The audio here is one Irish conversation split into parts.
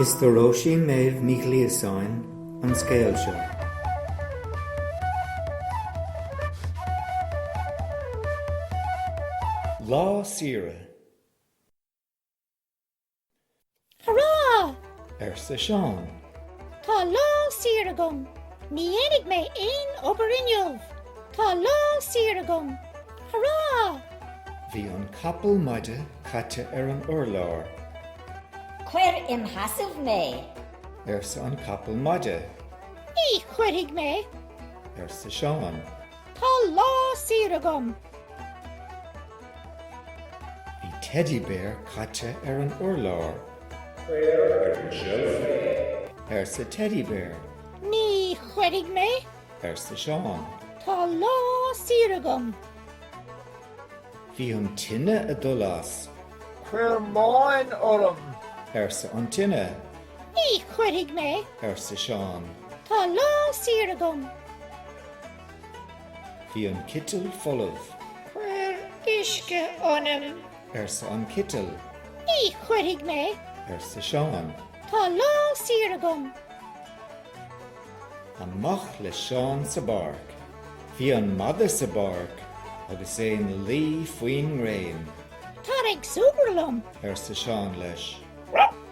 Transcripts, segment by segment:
Is the Roisin Maeve Michliasáin an scéal seo. Lá Saoire. Hurrá! Sa Seán. Tá lá Saoire agam. Ní dhéanamh mé aon obair inniuh. Tá lá Saoire agam. Hurrá! Bhí an capal maide caite an urlár. Cuir im hasamh mé. Sa an capal maide. Ní chuirfidh mé. Sa Seán. Tá lá Saoire agam. Bhí teddy bear caite an urlár. Sa teddy bear. Ní chuirfidh mé. Sa Seán. Tá lá Saoire agam. Bhí an tine a dolas. Cuir máin orm. Sa an tine. Ní chuirfidh mé. Sa Seán. Tá lá Saoire agam. Bhí an kittel folamh. Cuir isce anam. Sa an kittel. Ní chuirfidh mé. Sa Seán. Tá lá Saoire agam. Amach le Seán sa barc. Bhí an mada sa barc, agus é an lí faoin réin. Tá ag súperlam. Sa Seán leis.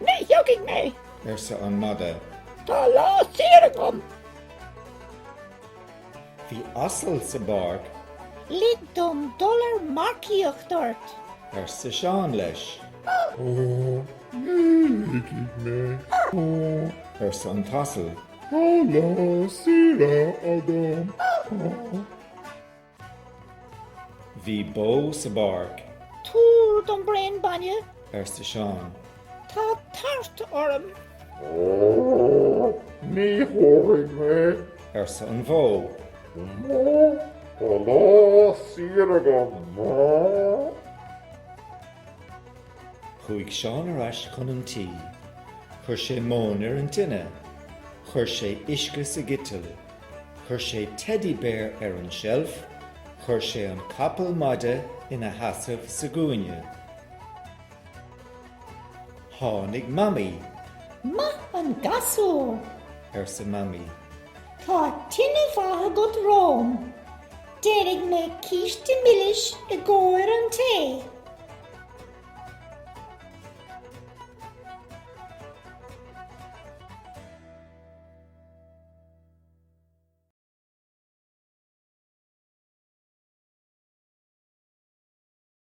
Ní thiocfaidh mé. Sa an mada. Tá lá Saoire agam. Bhí asal sa barc. Lid dom dollar marcíocht ort. Sa Seán leis. Sa an tasal. Bhí bó sa barc. Túr dom brain banne. Sa Seán. Tá tart orm. Ní thuirfidh mé. Sa an bhó. Tá lá Saoire agam. Chuig Seán arás chun an tí. Chur sé món an tine. Chur sé isce sa gittal. Chur sé teddy bear an shelf. Chur sé an capal maide ina hasamh sa gúine. Tháinig mami. Ma an gasú. Sa mami. Tá tinne fathe go Róm. Déirigh mé cíiste milliis i ggóir an té.